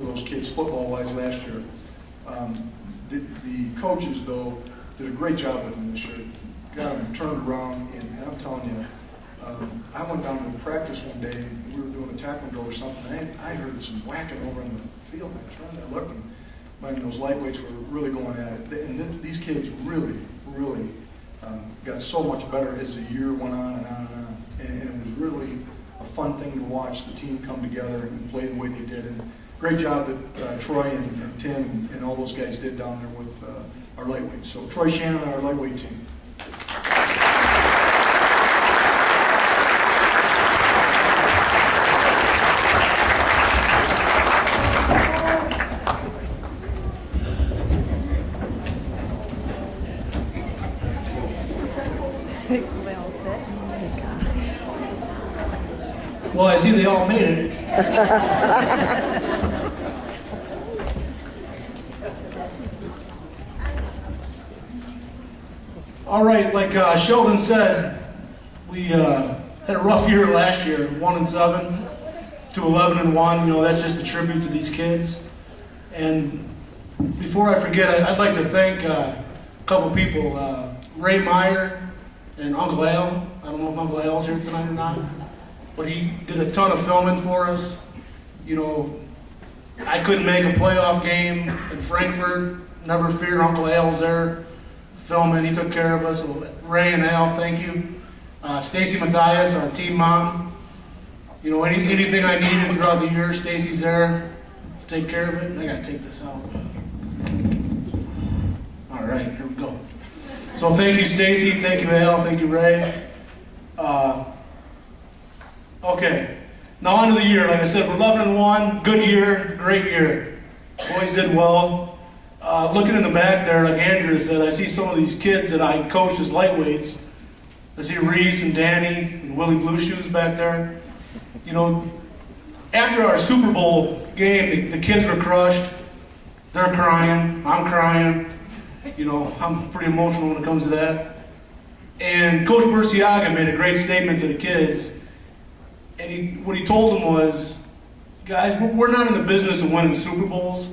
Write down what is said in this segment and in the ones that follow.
for those kids football-wise last year. The coaches, though, did a great job with them this year. Got them turned around, and I'm telling you, I went down to practice one day, and we were doing a tackle drill or something. I heard some whacking over in the field. I turned, I looked, and those lightweights were really going at it. And these kids really got so much better as the year went on and on and on. And it was really a fun thing to watch the team come together and play the way they did. And great job that Troy and Tim and all those guys did down there with our lightweights. So Troy Shannon and our lightweight team. Well, I see they all made it. All right, like Sheldon said, we had a rough year last year, 1-7 to 11-1. You know, that's just a tribute to these kids. And before I forget, I'd like to thank a couple people, Ray Meyer and Uncle Al. I don't know if Uncle Al's here tonight or not, but he did a ton of filming for us. You know, I couldn't make a playoff game in Frankfurt. Never fear, Uncle Al's there filming. He took care of us. So Ray and Al, thank you. Stacy Matthias, our team mom. You know, anything I needed throughout the year, Stacy's there to take care of it. I gotta take this out. All right, here we go. So thank you, Stacy. Thank you, Al. Thank you, Ray. Okay, now on to the year. Like I said, we're 11-1, good year, great year. Boys did well. Looking in the back there, like Andrew said, I see some of these kids that I coached as lightweights. I see Reese and Danny and Willie Blue Shoes back there. You know, after our Super Bowl game, the kids were crushed. They're crying, I'm crying. You know, I'm pretty emotional when it comes to that. And Coach Burciaga made a great statement to the kids. And what he told them was, guys, we're not in the business of winning Super Bowls.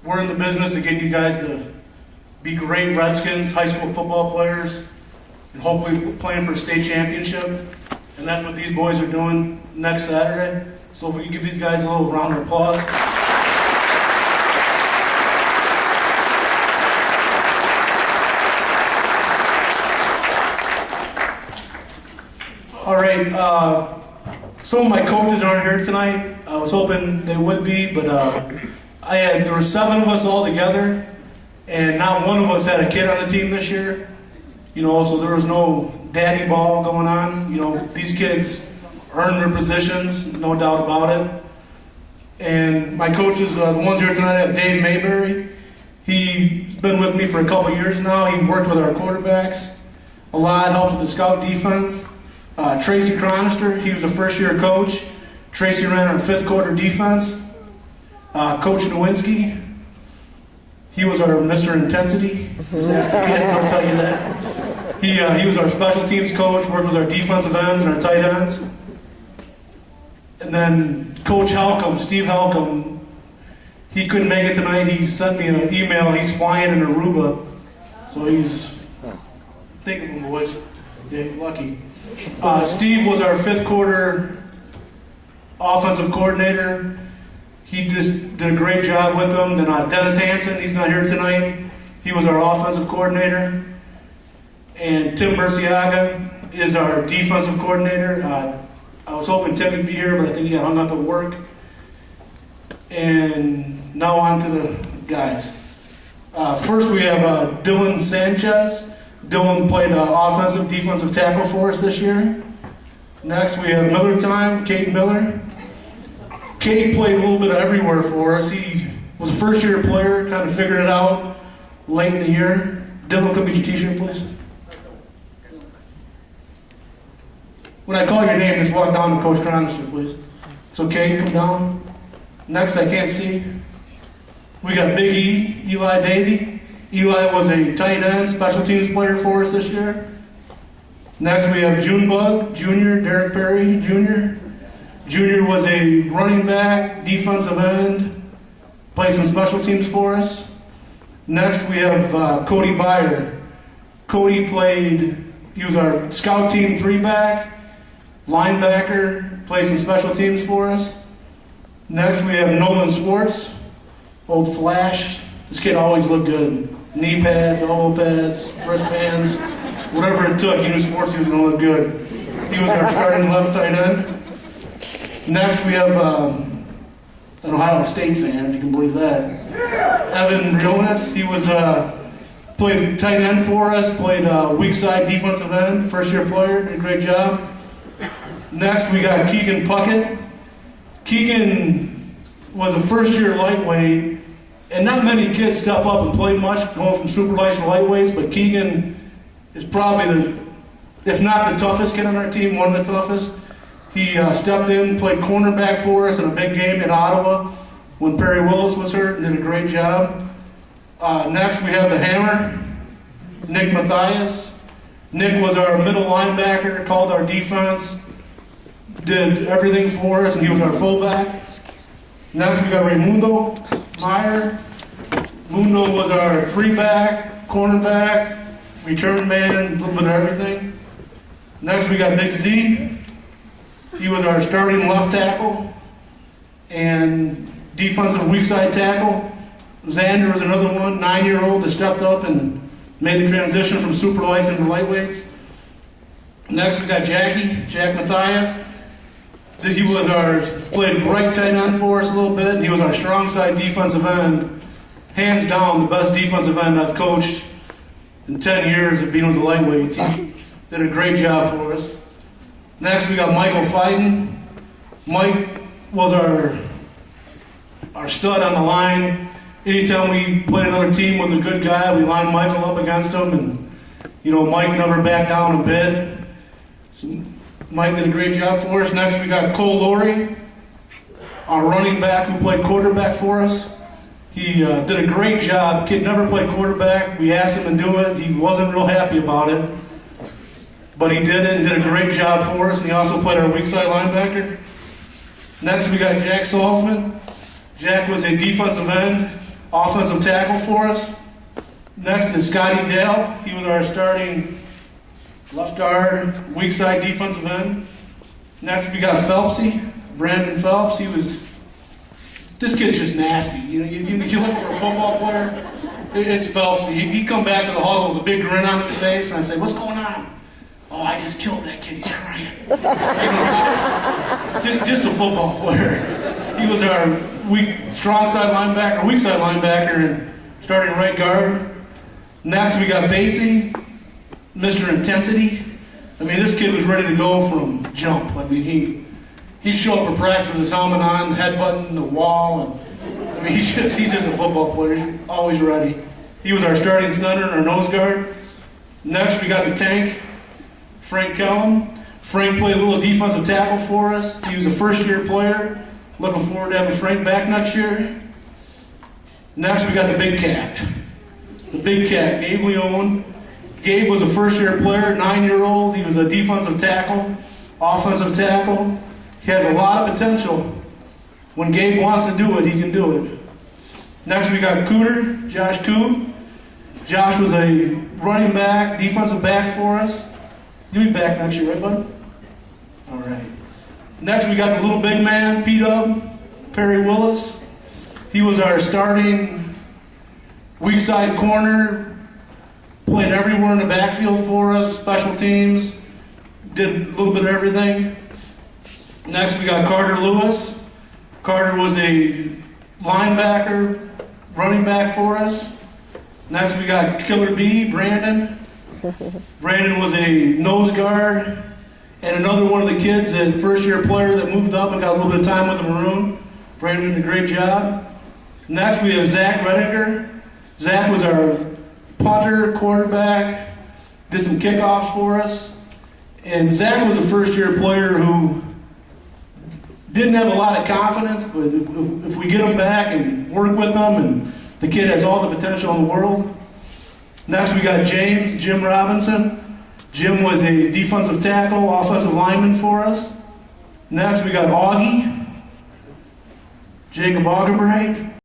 We're in the business of getting you guys to be great Redskins, high school football players, and hopefully playing for a state championship. And that's what these boys are doing next Saturday. So if we can give these guys a little round of applause. All right. Some of my coaches aren't here tonight. I was hoping they would be, but there were 7 of us all together, and not one of us had a kid on the team this year. You know, so there was no daddy ball going on. You know, these kids earned their positions, no doubt about it. And my coaches, the ones here tonight, I have Dave Mayberry. He's been with me for a couple years now. He worked with our quarterbacks a lot, helped with the scout defense. Tracy Chronister, he was a first-year coach. Tracy ran our 5th quarter defense. Coach Nowinski, he was our Mr. Intensity. Just ask the kids, they'll tell you that. He was our special teams coach, worked with our defensive ends and our tight ends. And then Coach Halcomb, Steve Halcomb, he couldn't make it tonight. He sent me an email. He's flying in Aruba, so think of him, boys. Yeah, he's lucky. Steve was our 5th quarter offensive coordinator. He just did a great job with them. Then Dennis Hansen, he's not here tonight. He was our offensive coordinator. And Tim Burciaga is our defensive coordinator. I was hoping Tim would be here, but I think he got hung up at work. And now on to the guys. First we have Dylan Sanchez. Dylan played offensive, defensive tackle for us this year. Next we have Miller Time, Kate Miller. Kate played a little bit of everywhere for us. He was a first-year player, kind of figured it out late in the year. Dylan, come get your t-shirt, please. When I call your name, just walk down to Coach Chronister, please. So Kate, come down. Next, I can't see. We got Big E, Eli Davey. Eli was a tight end, special teams player for us this year. Next we have Junebug Jr., Derek Perry Jr. Jr. was a running back, defensive end, plays some special teams for us. Next, we have Cody Byer. Cody he was our scout team 3-back, linebacker, plays some special teams for us. Next, we have Nolan Swartz, old Flash. This kid always looked good. Knee pads, elbow pads, wristbands, whatever it took, he knew Swartz, he was going to look good. He was our starting left tight end. Next, we have an Ohio State fan, if you can believe that. Evan Briones, he was played tight end for us, played weak side defensive end, first-year player, did a great job. Next, we got Keegan Puckett. Keegan was a first-year lightweight, and not many kids step up and play much, going from super lights to lightweights, but Keegan is probably if not the toughest kid on our team, one of the toughest. He stepped in, played cornerback for us in a big game in Ottawa when Perry Willis was hurt, and did a great job. Next, we have the Hammer, Nick Matthias. Nick was our middle linebacker, called our defense, did everything for us, and he was our fullback. Next, we got Raimundo Meyer. Mundo was our 3-back, cornerback, return man, a little bit of everything. Next, we got Big Z. He was our starting left tackle and defensive weak side tackle. Xander was another one, 9-year-old that stepped up and made the transition from super lights into lightweights. Next, we got Jack Matthias. He was played right tight end for us a little bit. He was our strong side defensive end. Hands down, the best defensive end I've coached in 10 years of being with the lightweights. He did a great job for us. Next, we got Michael Fiden. Mike was our stud on the line. Anytime we played another team with a good guy, we lined Michael up against him, and Mike never backed down a bit. So Mike did a great job for us. Next, we got Cole Laurie, our running back who played quarterback for us. He did a great job. Kid never played quarterback. We asked him to do it. He wasn't real happy about it, but he did it and did a great job for us. And he also played our weak side linebacker. Next, we got Jack Salzman. Jack was a defensive end, offensive tackle for us. Next is Scotty Dale. He was our starting left guard, weak side defensive end. Next, we got Phelpsy, Brandon Phelps. This kid's just nasty. You look for a football player, it's Phelpsy. He'd come back to the huddle with a big grin on his face, and I'd say, "What's going on?" "Oh, I just killed that kid. He's crying." Just a football player. He was our strong side linebacker, weak side linebacker, and starting right guard. Next, we got Batesy, Mr. Intensity. This kid was ready to go from jump. He'd show up at practice with his helmet on, headbutting the wall, and he's just a football player. He's always ready. He was our starting center and our nose guard. Next, we got the tank, Frank Kellum. Frank played a little defensive tackle for us. He was a first-year player. Looking forward to having Frank back next year. Next, we got the big cat. The big cat, Gabe Leone. Gabe was a first-year player, 9-year-old. He was a defensive tackle, offensive tackle. He has a lot of potential. When Gabe wants to do it, he can do it. Next, we got Cooter, Josh Coote. Josh was a running back, defensive back for us. You'll be back next year, right, bud? All right. Next, we got the little big man, P-Dub, Perry Willis. He was our starting weak side corner, played everywhere in the backfield for us, special teams, did a little bit of everything. Next, we got Carter Lewis. Carter was a linebacker, running back for us. Next, we got Killer B, Brandon. Brandon was a nose guard. And another one of the kids, a first-year player that moved up and got a little bit of time with the Maroon. Brandon did a great job. Next, we have Zach Redinger. Zach was our punter, quarterback, did some kickoffs for us. And Zach was a first-year player who didn't have a lot of confidence, but if we get him back and work with him, and the kid has all the potential in the world. Next, we got Jim Robinson. Jim was a defensive tackle, offensive lineman for us. Next, we got Augie, Jacob Augerbright.